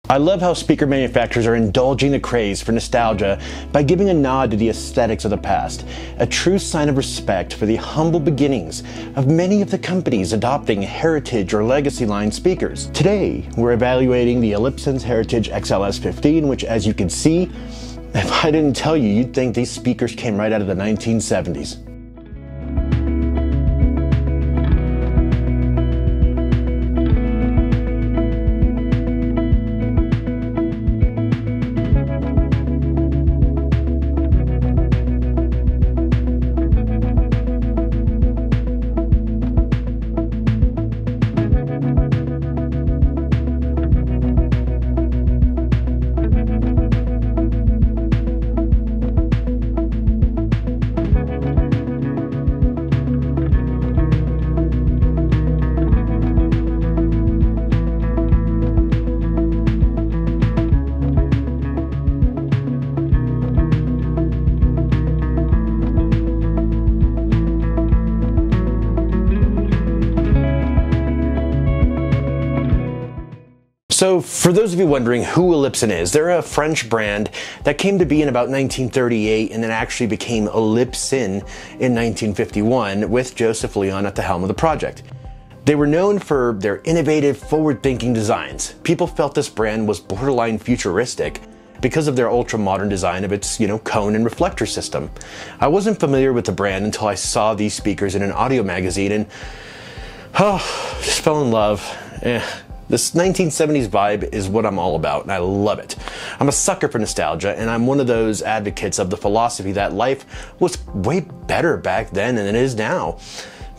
I love how speaker manufacturers are indulging the craze for nostalgia by giving a nod to the aesthetics of the past, a true sign of respect for the humble beginnings of many of the companies adopting heritage or legacy line speakers. Today, we're evaluating the Elipson Heritage XLS 15, which, as you can see, if I didn't tell you, you'd think these speakers came right out of the 1970s. So for those of you wondering who Elipson is, they're a French brand that came to be in about 1938 and then actually became Elipson in 1951 with Joseph Leon at the helm of the project. They were known for their innovative, forward-thinking designs. People felt this brand was borderline futuristic because of their ultra-modern design of its, cone and reflector system. I wasn't familiar with the brand until I saw these speakers in an audio magazine and, just fell in love. This 1970s vibe is what I'm all about, and I love it. I'm a sucker for nostalgia, and I'm one of those advocates of the philosophy that life was way better back then than it is now.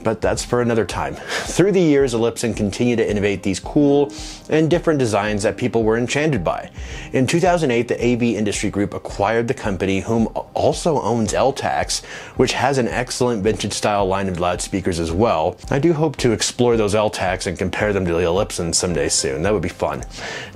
But that's for another time. Through the years, Elipson continued to innovate these cool and different designs that people were enchanted by. In 2008, the AV Industry Group acquired the company, whom also owns LTAX, which has an excellent vintage-style line of loudspeakers as well. I do hope to explore those LTAX and compare them to the Elipson someday soon. That would be fun.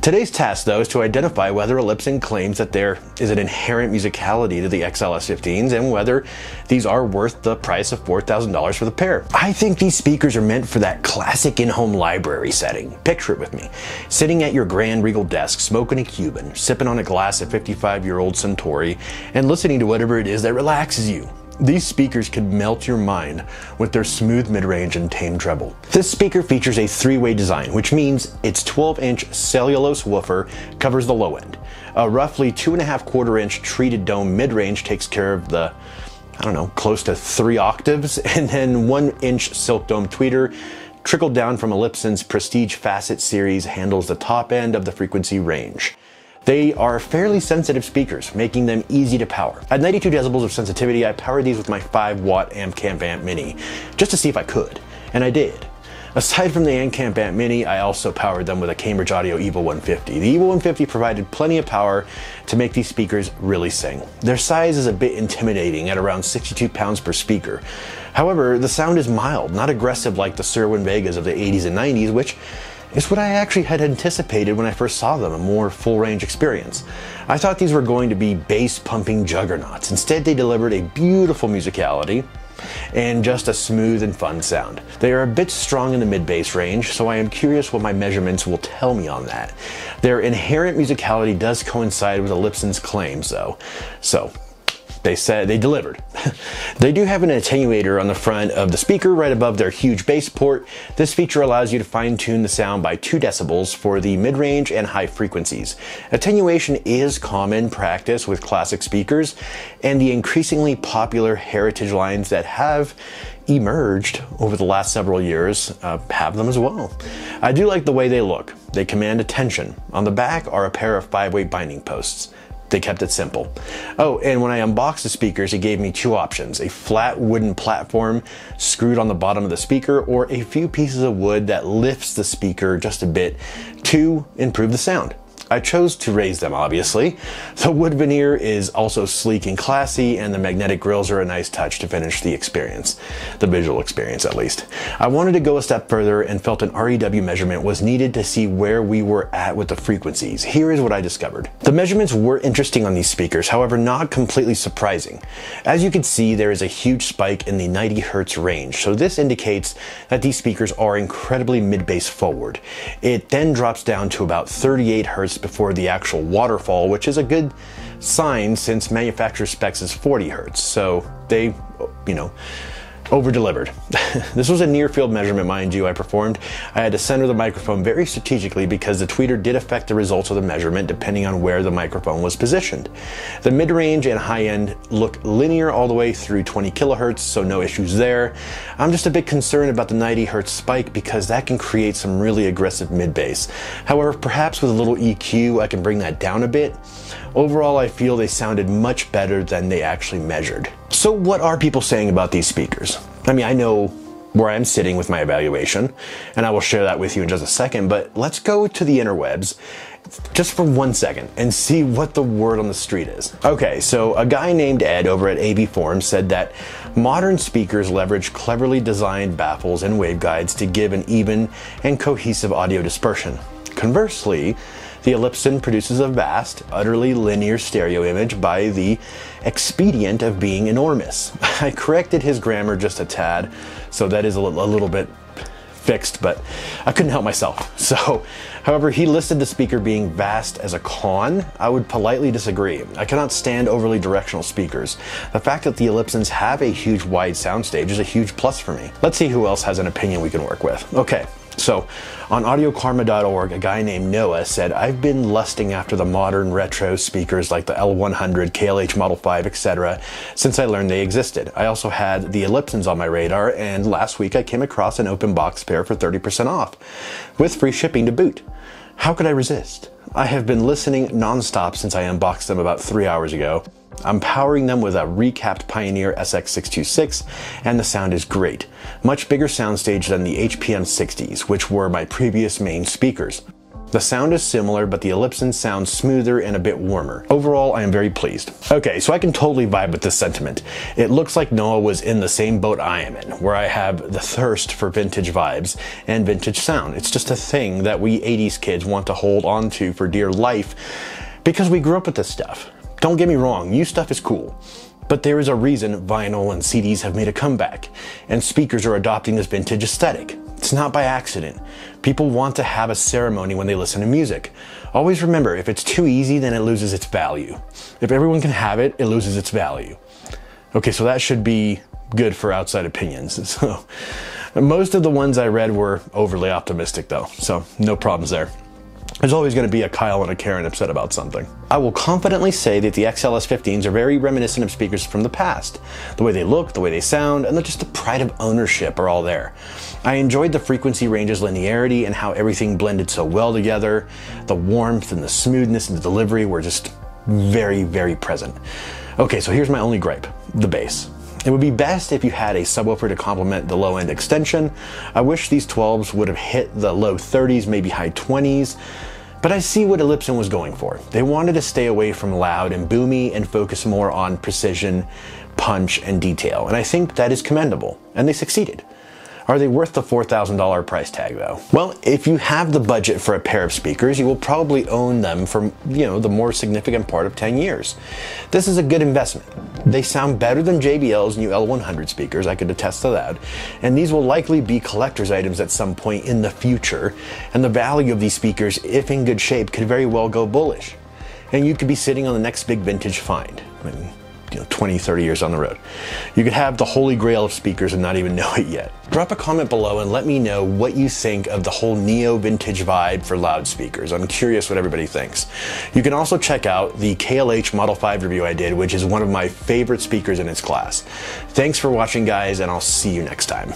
Today's task, though, is to identify whether Elipson claims that there is an inherent musicality to the XLS 15s and whether these are worth the price of $4,000 for the pair. I think these speakers are meant for that classic in-home library setting. Picture it with me. Sitting at your grand regal desk, smoking a Cuban, sipping on a glass of 55-year-old Suntory, and listening to whatever it is that relaxes you. These speakers could melt your mind with their smooth mid-range and tame treble. This speaker features a three-way design, which means its 12-inch cellulose woofer covers the low end. A roughly 2.25-inch treated dome mid-range takes care of the close to 3 octaves, and then 1-inch silk dome tweeter trickled down from Elipson's Prestige Facet series handles the top end of the frequency range. They are fairly sensitive speakers, making them easy to power. At 92 decibels of sensitivity, I powered these with my 5-watt Amp Amp Mini, just to see if I could, and I did. Aside from the Amp Amp Mini, I also powered them with a Cambridge Audio EVO 150. The EVO 150 provided plenty of power to make these speakers really sing. Their size is a bit intimidating at around 62 pounds per speaker. However, the sound is mild, not aggressive like the Serwin Vegas of the 80s and 90s, which is what I actually had anticipated when I first saw them, a more full-range experience. I thought these were going to be bass-pumping juggernauts. Instead, they delivered a beautiful musicality and just a smooth and fun sound. They are a bit strong in the mid-bass range, so I am curious what my measurements will tell me on that. Their inherent musicality does coincide with Elipson's claims, though. So, they said they delivered. They do have an attenuator on the front of the speaker right above their huge bass port. This feature allows you to fine-tune the sound by 2 decibels for the mid-range and high frequencies. Attenuation is common practice with classic speakers, and the increasingly popular heritage lines that have emerged over the last several years have them as well. I do like the way they look. They command attention. On the back are a pair of 5-way binding posts. They kept it simple. Oh, and when I unboxed the speakers, it gave me 2 options: a flat wooden platform screwed on the bottom of the speaker, or a few pieces of wood that lifts the speaker just a bit to improve the sound. I chose to raise them, obviously. The wood veneer is also sleek and classy, and the magnetic grills are a nice touch to finish the experience, the visual experience at least. I wanted to go a step further and felt an REW measurement was needed to see where we were at with the frequencies. Here is what I discovered. The measurements were interesting on these speakers, however not completely surprising. As you can see, there is a huge spike in the 90 Hertz range, so this indicates that these speakers are incredibly mid-bass forward. It then drops down to about 38 Hertz before the actual waterfall, which is a good sign since manufacturer specs is 40 hertz. So they, over-delivered. This was a near-field measurement, mind you, I performed. I had to center the microphone very strategically because the tweeter did affect the results of the measurement depending on where the microphone was positioned. The mid-range and high-end look linear all the way through 20 kilohertz, so no issues there. I'm just a bit concerned about the 90 hertz spike because that can create some really aggressive mid-bass. However, perhaps with a little EQ, I can bring that down a bit. Overall, I feel they sounded much better than they actually measured. So what are people saying about these speakers? I mean, I know where I'm sitting with my evaluation, and I will share that with you in just a second, but let's go to the interwebs just for 1 second and see what the word on the street is. Okay, so a guy named Ed over at AV Forum said that modern speakers leverage cleverly designed baffles and waveguides to give an even and cohesive audio dispersion. Conversely, the Elipson produces a vast, utterly linear stereo image by the expedient of being enormous. I corrected his grammar just a tad, so that is a little bit fixed, but I couldn't help myself. So, however, he listed the speaker being vast as a con. I would politely disagree. I cannot stand overly directional speakers. The fact that the Elipsons have a huge wide soundstage is a huge plus for me. Let's see who else has an opinion we can work with. Okay. So, on audiokarma.org, a guy named Noah said, I've been lusting after the modern retro speakers like the L100, KLH Model 5, etc. since I learned they existed. I also had the Elipsons on my radar, and last week I came across an open box pair for 30% off, with free shipping to boot. How could I resist? I have been listening nonstop since I unboxed them about 3 hours ago. I'm powering them with a recapped Pioneer SX626, and the sound is great. Much bigger soundstage than the HPM 60s, which were my previous main speakers. The sound is similar, but the Elipson sounds smoother and a bit warmer. Overall, I am very pleased. Okay, so I can totally vibe with this sentiment. It looks like Noah was in the same boat I am in, where I have the thirst for vintage vibes and vintage sound. It's just a thing that we 80s kids want to hold on to for dear life because we grew up with this stuff. Don't get me wrong, new stuff is cool, but there is a reason vinyl and CDs have made a comeback, and speakers are adopting this vintage aesthetic. It's not by accident. People want to have a ceremony when they listen to music. Always remember, if it's too easy, then it loses its value. If everyone can have it, it loses its value. Okay, so that should be good for outside opinions. So, most of the ones I read were overly optimistic though, so no problems there. There's always going to be a Kyle and a Karen upset about something. I will confidently say that the XLS 15s are very reminiscent of speakers from the past. The way they look, the way they sound, and just the pride of ownership are all there. I enjoyed the frequency range's linearity and how everything blended so well together. The warmth and the smoothness and the delivery were just very, very present. Okay, so here's my only gripe, the bass. It would be best if you had a subwoofer to complement the low-end extension. I wish these 12s would have hit the low 30s, maybe high 20s, but I see what Elipson was going for. They wanted to stay away from loud and boomy and focus more on precision, punch, and detail, and I think that is commendable, and they succeeded. Are they worth the $4,000 price tag though? Well, if you have the budget for a pair of speakers, you will probably own them for, the more significant part of 10 years. This is a good investment. They sound better than JBL's new L100 speakers, I could attest to that, and these will likely be collector's items at some point in the future, and the value of these speakers, if in good shape, could very well go bullish. And you could be sitting on the next big vintage find. 20, 30 years on the road. You could have the holy grail of speakers and not even know it yet. Drop a comment below and let me know what you think of the whole neo vintage vibe for loudspeakers. I'm curious what everybody thinks. You can also check out the KLH Model 5 review I did, which is one of my favorite speakers in its class. Thanks for watching, guys, and I'll see you next time.